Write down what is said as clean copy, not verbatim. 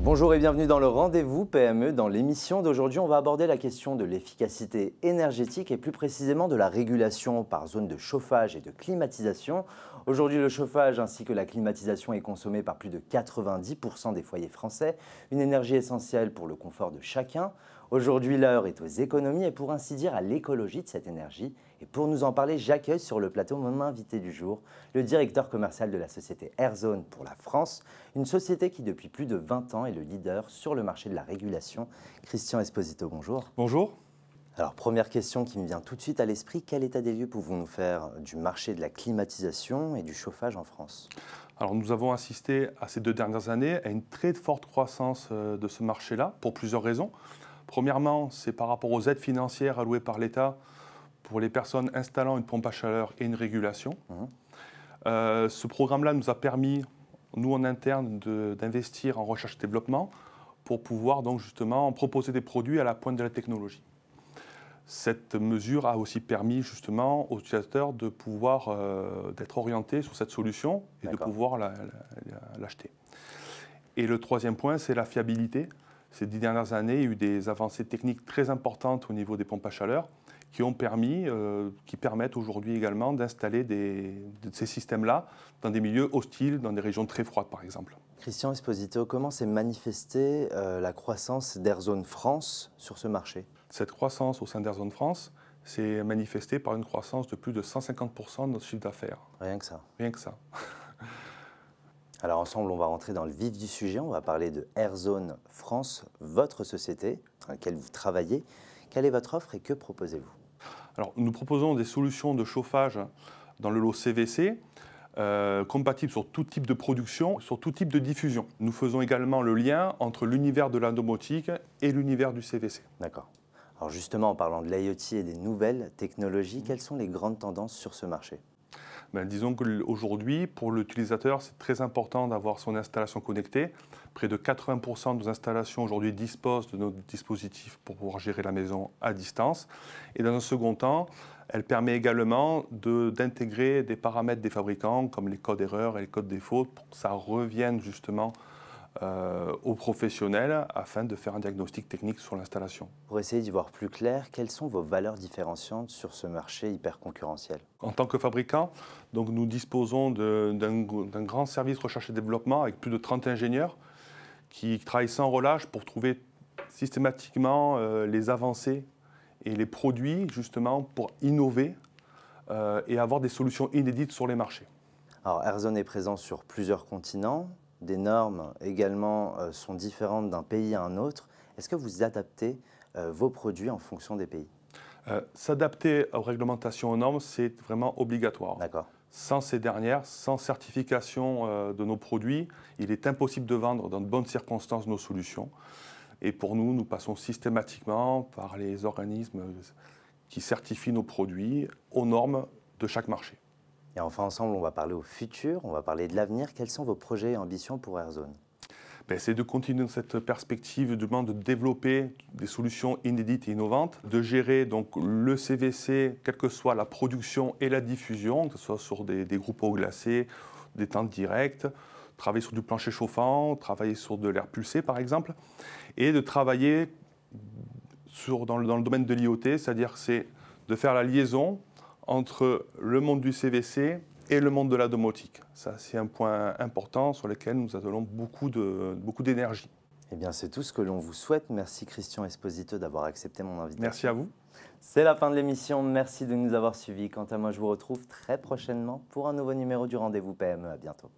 Bonjour et bienvenue dans le Rendez-vous PME. Dans l'émission d'aujourd'hui, on va aborder la question de l'efficacité énergétique et plus précisément de la régulation par zone de chauffage et de climatisation. Aujourd'hui, le chauffage ainsi que la climatisation est consommé par plus de 90% des foyers français, une énergie essentielle pour le confort de chacun. Aujourd'hui, l'heure est aux économies et pour ainsi dire à l'écologie de cette énergie. Et pour nous en parler, j'accueille sur le plateau mon invité du jour, le directeur commercial de la société Airzone pour la France, une société qui depuis plus de 20 ans est le leader sur le marché de la régulation. Christian Esposito, bonjour. Bonjour. Alors première question qui me vient tout de suite à l'esprit, quel état des lieux pouvons-nous faire du marché de la climatisation et du chauffage en France ? Alors nous avons assisté à ces 2 dernières années à une très forte croissance de ce marché-là pour plusieurs raisons. Premièrement, c'est par rapport aux aides financières allouées par l'État pour les personnes installant une pompe à chaleur et une régulation. Ce programme-là nous a permis, nous en interne, d'investir en recherche et développement pour pouvoir donc justement proposer des produits à la pointe de la technologie. Cette mesure a aussi permis justement aux utilisateurs de pouvoir d'être orientés sur cette solution et de pouvoir l'acheter. Et le troisième point, c'est la fiabilité. Ces 10 dernières années, il y a eu des avancées techniques très importantes au niveau des pompes à chaleur qui permettent aujourd'hui également d'installer ces systèmes-là dans des milieux hostiles, dans des régions très froides par exemple. Christian Esposito, comment s'est manifestée la croissance d'Airzone France sur ce marché ? Cette croissance au sein d'Airzone France s'est manifestée par une croissance de plus de 150% de notre chiffre d'affaires. Rien que ça. Rien que ça. Alors ensemble, on va rentrer dans le vif du sujet. On va parler de Airzone France, votre société dans laquelle vous travaillez. Quelle est votre offre et que proposez-vous ? Alors, nous proposons des solutions de chauffage dans le lot CVC, compatibles sur tout type de production, sur tout type de diffusion. Nous faisons également le lien entre l'univers de la domotique et l'univers du CVC. D'accord. Alors justement, en parlant de l'IoT et des nouvelles technologies, quelles sont les grandes tendances sur ce marché ? Disons qu'aujourd'hui, pour l'utilisateur, c'est très important d'avoir son installation connectée. Près de 80% de nos installations aujourd'hui disposent de nos dispositifs pour pouvoir gérer la maison à distance. Et dans un second temps, elle permet également d'intégrer des paramètres des fabricants comme les codes erreurs et les codes défauts pour que ça revienne justement aux professionnels afin de faire un diagnostic technique sur l'installation. Pour essayer d'y voir plus clair, quelles sont vos valeurs différenciantes sur ce marché hyper concurrentiel ? En tant que fabricant, donc nous disposons d'un grand service recherche et développement avec plus de 30 ingénieurs qui travaillent sans relâche pour trouver systématiquement les avancées et les produits justement pour innover et avoir des solutions inédites sur les marchés. Alors Airzone est présent sur plusieurs continents. Des normes également sont différentes d'un pays à un autre. Est-ce que vous adaptez vos produits en fonction des pays ? S'adapter aux réglementations, aux normes, c'est vraiment obligatoire. D'accord. Sans ces dernières, sans certification de nos produits, il est impossible de vendre dans de bonnes circonstances nos solutions. Et pour nous, nous passons systématiquement par les organismes qui certifient nos produits aux normes de chaque marché. Et enfin, ensemble, on va parler au futur, on va parler de l'avenir. Quels sont vos projets et ambitions pour Airzone ? C'est de continuer dans cette perspective de développer des solutions inédites et innovantes, de gérer donc le CVC, quelle que soit la production et la diffusion, que ce soit sur des groupes eau glacée, des tentes directes, travailler sur du plancher chauffant, travailler sur de l'air pulsé par exemple, et de travailler dans le domaine de l'IoT, c'est-à-dire c'est de faire la liaison entre le monde du CVC et le monde de la domotique. Ça, c'est un point important sur lequel nous attelons beaucoup d'énergie. Eh bien, c'est tout ce que l'on vous souhaite. Merci Christian Esposito d'avoir accepté mon invitation. Merci à vous. C'est la fin de l'émission. Merci de nous avoir suivis. Quant à moi, je vous retrouve très prochainement pour un nouveau numéro du Rendez-vous PME. À bientôt.